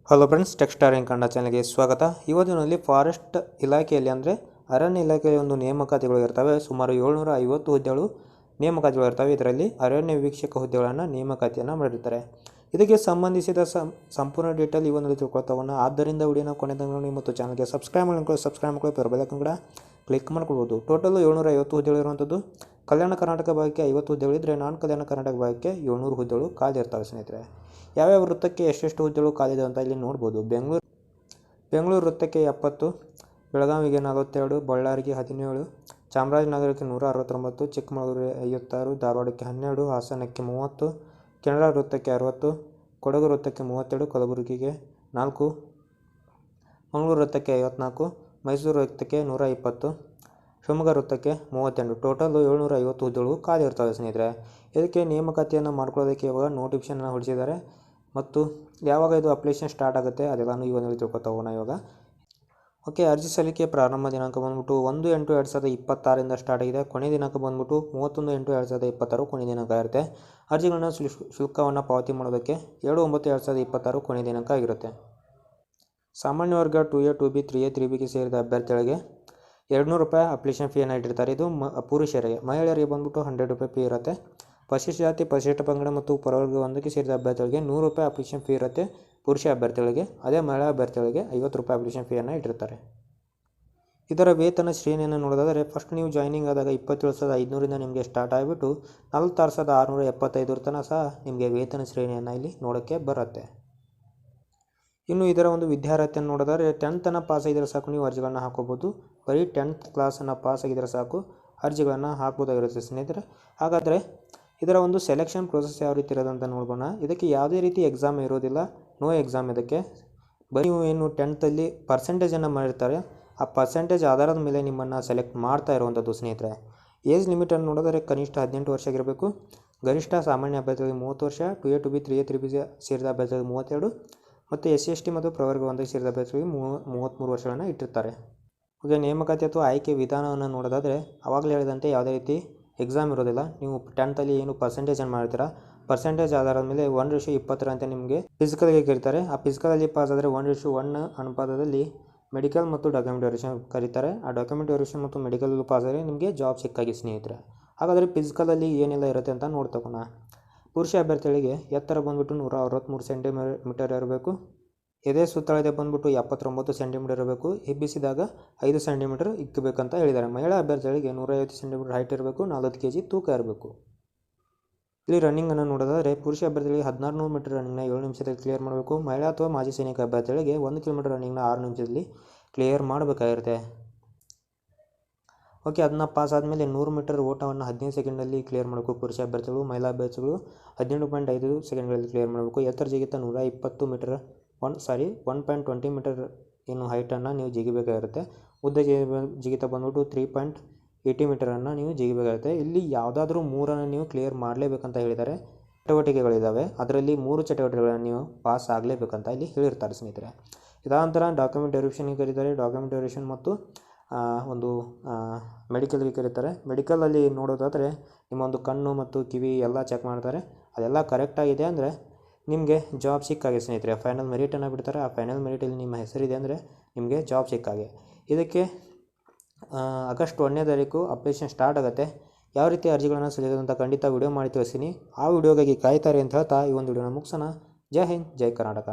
Hello friends, ಟೆಕ್ಸ್ಟಾರಿಂಗ್ Kannada ಚಾನಲ್ಗೆ ಸ್ವಾಗತ. ಇವತ್ತಿನಲ್ಲಿ forest ಇಲಾಖೆಯಲ್ಲಿ ಅಂದರೆ ಅರಣ್ಯ ಇಲಾಖೆಯಲ್ಲಿ ಒಂದು ನೇಮಕಾತಿಗಳು ಇರ್ತವೆ. ಸುಮಾರು 750 ಹುದ್ದೆಗಳು ನೇಮಕಾತಿಗಳು ಇರ್ತವೆ. ಇದರಲ್ಲಿ ಅರಣ್ಯ ವೀಕ್ಷಕ ಹುದ್ದೆಗಳನ್ನು ನೇಮಕಾತಿಯನ್ನು ಮಾಡಿರ್ತಾರೆ. ಇದಕ್ಕೆ ಸಂಬಂಧಿಸಿದ ಸಂಪೂರ್ಣ ಡೀಟೇಲ್ ಇವನಲ್ಲಿ ತಿಳ್ಕೊಳ್ತಾವನ್ನ. ಆದ್ದರಿಂದ ವಿಡಿಯೋನ ಕೊನೆ ತನಕ ನೋಡಿ ಮತ್ತು ಚಾನಲ್ಗೆ ಸಬ್ಸ್ಕ್ರೈಬ್ ಮಾಡ್ಕೊಳ್ಳಿ ಬೆಲ್ ಕೂಡ ಕ್ಲಿಕ್ ಮಾಡ್ಕೊಳ್ಬೋದು. ಟೋಟಲ್ 750 ಹುದ್ದೆಗಳು ಇರುವಂಥದ್ದು. ಕಲ್ಯಾಣ ಕರ್ನಾಟಕ ಭಾಗಕ್ಕೆ 50 ಹುದ್ದೆಗಳಿದ್ದರೆ ನಾನ್ ಕಲ್ಯಾಣ ಕರ್ನಾಟಕ ಭಾಗಕ್ಕೆ 700 ಹುದ್ದೆಗಳು ಖಾಲಿ ಇರ್ತವೆ ಸ್ನೇಹಿತರೆ. ಯಾವ್ಯಾವ ವೃತ್ತಕ್ಕೆ ಎಷ್ಟೆಷ್ಟು ಹುದ್ದೆಗಳು ಖಾಲಿದೆ ಅಂತ ಇಲ್ಲಿ ನೋಡ್ಬೋದು. ಬೆಂಗಳೂರು ವೃತ್ತಕ್ಕೆ 70, ಬೆಳಗಾವಿಗೆ 42, ಬಳ್ಳಾರಿಗೆ 17, ಚಾಮರಾಜನಗರಕ್ಕೆ 169, ಚಿಕ್ಕಮಗಳೂರಿಗೆ 56, ಧಾರವಾಡಕ್ಕೆ 12, ಹಾಸನಕ್ಕೆ 30, ಕೆನರಾ ವೃತ್ತಕ್ಕೆ 60, ಕೊಡಗು ವೃತ್ತಕ್ಕೆ 32, ಕಲಬುರಗಿಗೆ 4, ಮಂಗಳೂರು ವೃತ್ತಕ್ಕೆ 54, ಮೈಸೂರು ವೃತ್ತಕ್ಕೆ 120, ಶಿವಮೊಗ್ಗ ವೃತ್ತಕ್ಕೆ 38. ಟೋಟಲ್ 750 ಹುದ್ದೆಗಳು ಖಾಲಿ ಇರ್ತವೆ ಸ್ನೇಹಿತರೆ. ಇದಕ್ಕೆ ನೇಮಕಾತಿಯನ್ನು ಮಾಡ್ಕೊಳ್ಳೋದಕ್ಕೆ ಇವಾಗ ನೋಟಿಫಿಕೇಶನ್ನ ಹೊರಡಿಸಿದ್ದಾರೆ ಮತ್ತು ಯಾವಾಗ ಇದು ಅಪ್ಲಿಕೇಶನ್ ಸ್ಟಾರ್ಟ್ ಆಗುತ್ತೆ ಅದೆಲ್ಲನೂ ಇವಾಗ ತಿಳ್ಕೊತಾ ಹೋಗೋಣ ಇವಾಗ. ಓಕೆ, ಅರ್ಜಿ ಸಲ್ಲಿಕೆ ಪ್ರಾರಂಭ ದಿನಾಂಕ ಬಂದ್ಬಿಟ್ಟು 1/8/2026 ಸ್ಟಾರ್ಟ್ ಆಗಿದೆ. ಕೊನೆ ದಿನಾಂಕ ಬಂದ್ಬಿಟ್ಟು 31/8/2026 ಕೊನೆ ದಿನಾಂಕ ಇರುತ್ತೆ. ಅರ್ಜಿಗಳನ್ನ ಶುಲ್ಕವನ್ನು ಪಾವತಿ ಮಾಡೋದಕ್ಕೆ 7/9/2026 ಕೊನೆ ದಿನಾಂಕ ಆಗಿರುತ್ತೆ. ಸಾಮಾನ್ಯ ವರ್ಗ 2A 2B 3A 3Bಗೆ ಸೇರಿದ ಅಭ್ಯರ್ಥಿಗಳಿಗೆ 200 ರೂಪಾಯಿ ಅಪ್ಲಿಕೇಶನ್ ಫೀಯನ್ನು ಇಟ್ಟಿರ್ತಾರೆ. ಇದು ಪುರುಷರಿಗೆ. ಮಹಿಳೆಯರಿಗೆ ಬಂದ್ಬಿಟ್ಟು 100 ರೂಪಾಯಿ ಫೀ ಇರುತ್ತೆ. ಪರಿಶಿಷ್ಟ ಜಾತಿ, ಪರಿಶಿಷ್ಟ ಪಂಗಡ ಮತ್ತು ಪ್ರವರ್ಗ 1ಕ್ಕೆ ಸೇರಿದ ಅಭ್ಯರ್ಥಿಗಳಿಗೆ 100 ರೂಪಾಯಿ ಅಪ್ಲಿಕೇಶನ್ ಫೀ ಇರುತ್ತೆ ಪುರುಷ ಅಭ್ಯರ್ಥಿಗಳಿಗೆ. ಅದೇ ಮಹಿಳಾ ಅಭ್ಯರ್ಥಿಗಳಿಗೆ 50 ರೂಪಾಯಿ ಅಪ್ಲಿಕೇಶನ್ ಫೀಯನ್ನು ಇಟ್ಟಿರ್ತಾರೆ. ಇದರ ವೇತನ ಶ್ರೇಣಿಯನ್ನು ನೋಡೋದಾದರೆ ಫಸ್ಟ್ ನೀವು ಜಾಯ್ನಿಂಗ್ ಆದಾಗ 27,500ರಿಂದ ನಿಮಗೆ ಸ್ಟಾರ್ಟ್ ಆಗಿಬಿಟ್ಟು 46,675 ತನಕ ಸಹ ನಿಮಗೆ ವೇತನ ಶ್ರೇಣಿಯನ್ನು ಇಲ್ಲಿ ನೋಡೋಕ್ಕೆ ಬರುತ್ತೆ. ಇನ್ನು ಇದರ ಒಂದು ವಿದ್ಯಾರ್ಹತೆಯನ್ನು ನೋಡೋದಾದರೆ 10th ಪಾಸ್ ಆಗಿದ್ರೆ ಸಾಕು ನೀವು ಅರ್ಜಿಗಳನ್ನು ಹಾಕೋಬೋದು. ಬರೀ 10th ಕ್ಲಾಸನ್ನು ಪಾಸ್ ಆಗಿದ್ರೆ ಸಾಕು ಅರ್ಜಿಗಳನ್ನು ಹಾಕ್ಬೋದಾಗಿರುತ್ತೆ ಸ್ನೇಹಿತರೆ. ಹಾಗಾದರೆ ಇದರ ಒಂದು ಸೆಲೆಕ್ಷನ್ ಪ್ರೊಸೆಸ್ ಯಾವ ರೀತಿ ಇರೋದಂತ ನೋಡ್ಬೋಣ. ಇದಕ್ಕೆ ಯಾವುದೇ ರೀತಿ ಎಕ್ಸಾಮ್ ಇರೋದಿಲ್ಲ, ನೋ ಎಕ್ಸಾಮ್. ಇದಕ್ಕೆ ಬರೀ ನೀವು ಏನು 10th ಪರ್ಸೆಂಟೇಜನ್ನು ಮಾಡಿರ್ತಾರೆ ಆ ಪರ್ಸೆಂಟೇಜ್ ಆಧಾರದ ಮೇಲೆ ನಿಮ್ಮನ್ನು ಸೆಲೆಕ್ಟ್ ಮಾಡ್ತಾ ಇರುವಂಥದ್ದು ಸ್ನೇಹಿತರೆ. ಏಜ್ ಲಿಮಿಟನ್ನು ನೋಡಿದರೆ ಕನಿಷ್ಠ 18 ವರ್ಷ ಆಗಿರಬೇಕು. ಗರಿಷ್ಠ ಸಾಮಾನ್ಯ ಅಭ್ಯರ್ಥಿಗಳಿಗೆ 30 ವರ್ಷ, 2A 2B 3A 3B ಸೇರಿದ ಅಭ್ಯರ್ಥಿಗಳಿಗೆ 32 ಮತ್ತು SC/ST ಮತ್ತು ಪ್ರವರ್ಗ 1ಕ್ಕೆ ಸೇರಿದ ಅಭ್ಯರ್ಥಿಗಳಿಗೆ 33 ವರ್ಷಗಳನ್ನು ಇಟ್ಟಿರ್ತಾರೆ. ಹಾಗೆ ನೇಮಕಾತಿ ಅಥವಾ ಆಯ್ಕೆ ವಿಧಾನವನ್ನು ನೋಡೋದಾದರೆ ಆವಾಗಲೇ ಹೇಳಿದಂತೆ ಯಾವುದೇ ರೀತಿ ಎಕ್ಸಾಮ್ ಇರೋದಿಲ್ಲ. ನೀವು 10th ಏನು ಪರ್ಸೆಂಟೇಜನ್ನು ಮಾಡ್ತೀರಾ ಪರ್ಸೆಂಟೇಜ್ ಆಧಾರದ ಮೇಲೆ 1:20 ಅಂತ ನಿಮಗೆ ಫಿಸಿಕಲ್ಗೆ ಕರೀತಾರೆ. ಆ ಫಿಸಿಕಲಲ್ಲಿ ಪಾಸ್ ಆದರೆ 1:1 ಅನುಪಾತದಲ್ಲಿ ಮೆಡಿಕಲ್ ಮತ್ತು ಡಾಕ್ಯುಮೆಂಟ್ ವೆರಿಫಿಕೇಷನ್ ಕರೀತಾರೆ. ಆ ಡಾಕ್ಯುಮೆಂಟ್ ವೆರಿಫಿಕೇಷನ್ ಮತ್ತು ಮೆಡಿಕಲಲ್ಲಿ ಪಾಸ್ ಆದರೆ ನಿಮಗೆ ಜಾಬ್ ಸಿಕ್ಕಾಗಿ ಸ್ನೇಹಿತರೆ. ಹಾಗಾದರೆ ಫಿಸಿಕಲಲ್ಲಿ ಏನೆಲ್ಲ ಇರುತ್ತೆ ಅಂತ ನೋಡ್ತಗೋಣ. ಪುರುಷ ಅಭ್ಯರ್ಥಿಗಳಿಗೆ ಎತ್ತರ ಬಂದ್ಬಿಟ್ಟು 163 ಸೆಂಟಿಮೀಟರ್ ಇರಬೇಕು. ಎದೆ ಸುತ್ತಳತೆ ಬಂದ್ಬಿಟ್ಟು 79 ಸೆಂಟಿಮೀಟರ್ ಇರಬೇಕು. ಎಬ್ಬಿಸಿದಾಗ 5 ಸೆಂಟಿಮೀಟರ್ ಇಕ್ಕಬೇಕಂತ ಹೇಳಿದ್ದಾರೆ. ಮಹಿಳಾ ಅಭ್ಯರ್ಥಿಗಳಿಗೆ 150 ಸೆಂಟಿಮೀಟರ್ ಹೈಟ್ ಇರಬೇಕು, 40 kg ತೂಕ ಇರಬೇಕು. ಇಲ್ಲಿ ರನ್ನಿಂಗನ್ನು ನೋಡೋದಾದರೆ ಪುರುಷ ಅಭ್ಯರ್ಥಿಗಳಿಗೆ 1600 ಮೀಟರ್ ರನ್ನಿಂಗ್ನ 7 ನಿಮಿಷದಲ್ಲಿ ಕ್ಲಿಯರ್ ಮಾಡಬೇಕು. ಮಹಿಳಾ ಅಥವಾ ಮಾಜಿ ಸೈನಿಕ ಅಭ್ಯರ್ಥಿಗಳಿಗೆ 1 ಕಿಲೋಮೀಟರ್ ರನ್ನಿಂಗ್ನ 6 ನಿಮಿಷದಲ್ಲಿ ಕ್ಲಿಯರ್ ಮಾಡಬೇಕಾಗಿರುತ್ತೆ. ಓಕೆ, ಅದನ್ನ ಪಾಸ್ ಆದಮೇಲೆ 100 ಮೀಟರ್ ಓಟವನ್ನು 15 ಸೆಕೆಂಡಲ್ಲಿ ಕ್ಲಿಯರ್ ಮಾಡಬೇಕು ಪುರುಷ ಅಭ್ಯರ್ಥಿಗಳು. ಮಹಿಳಾ ಅಭ್ಯರ್ಥಿಗಳು 18.5 ಸೆಕೆಂಡ್ಗಳಲ್ಲಿ ಕ್ಲಿಯರ್ ಮಾಡಬೇಕು. ಎತ್ತರ ಜಿಗಿತ 120 ಮೀಟರ್ 1.20 ಮೀಟರ್ ಏನು ಹೈಟನ್ನು ನೀವು ಜಿಗಿಬೇಕಾಗಿರುತ್ತೆ. ಉದ್ದ ಜಿಗಿತ ಬಂದ್ಬಿಟ್ಟು 3.80 ಮೀಟರನ್ನು ನೀವು ಜಿಗಿಬೇಕಾಗುತ್ತೆ. ಇಲ್ಲಿ ಯಾವುದಾದ್ರೂ 3 ನೀವು ಕ್ಲಿಯರ್ ಮಾಡಲೇಬೇಕಂತ ಹೇಳಿದ್ದಾರೆ. ಚಟುವಟಿಕೆಗಳಿದ್ದಾವೆ, ಅದರಲ್ಲಿ 3 ಚಟುವಟಿಕೆಗಳನ್ನು ನೀವು ಪಾಸ್ ಆಗಲೇಬೇಕಂತ ಇಲ್ಲಿ ಹೇಳಿರ್ತಾರೆ ಸ್ನೇಹಿತರೆ. ಇದಾದ ನಂತರ ಡಾಕ್ಯುಮೆಂಟ್ ವೆರಿಫಿಕೇಷನ್ಗೆ ಕರೀತಾರೆ. ಡಾಕ್ಯುಮೆಂಟ್ ವೆರಿಫಿಕೇಷನ್ ಮತ್ತು ಒಂದು ಮೆಡಿಕಲ್ಗೆ ಕರೀತಾರೆ. ಮೆಡಿಕಲಲ್ಲಿ ನೋಡೋದಾದರೆ ನಿಮ್ಮ ಒಂದು ಕಣ್ಣು ಮತ್ತು ಕಿವಿ ಎಲ್ಲ ಚೆಕ್ ಮಾಡ್ತಾರೆ. ಅದೆಲ್ಲ ಕರೆಕ್ಟಾಗಿದೆ ಅಂದರೆ ನಿಮಗೆ ಜಾಬ್ ಸಿಕ್ಕಾಗೆ ಸ್ನೇಹಿತರೆ. ಫೈನಲ್ ಮೆರಿಟನ್ನು ಬಿಡ್ತಾರೆ. ಆ ಫೈನಲ್ ಮೆರಿಟಲ್ಲಿ ನಿಮ್ಮ ಹೆಸರಿದೆ ಅಂದರೆ ನಿಮಗೆ ಜಾಬ್ ಸಿಕ್ಕಾಗೆ. ಇದಕ್ಕೆ ಆಗಸ್ಟ್ 1ನೇ ತಾರೀಕು ಅಪ್ಲಿಕೇಶನ್ ಸ್ಟಾರ್ಟ್ ಆಗುತ್ತೆ. ಯಾವ ರೀತಿ ಅರ್ಜಿಗಳನ್ನು ಸಲ್ಲಿಸೋದಂತ ಖಂಡಿತ ವಿಡಿಯೋ ಮಾಡಿ ತಿಳಿಸ್ತೀನಿ. ಆ ವಿಡಿಯೋಗಾಗಿ ಕಾಯ್ತಾರೆ ಅಂತ ಹೇಳ್ತಾ ಈ ಒಂದು ವಿಡಿಯೋನ ಮುಗಿಸೋಣ. ಜೈ ಹಿಂದ್, ಜೈ ಕರ್ನಾಟಕ.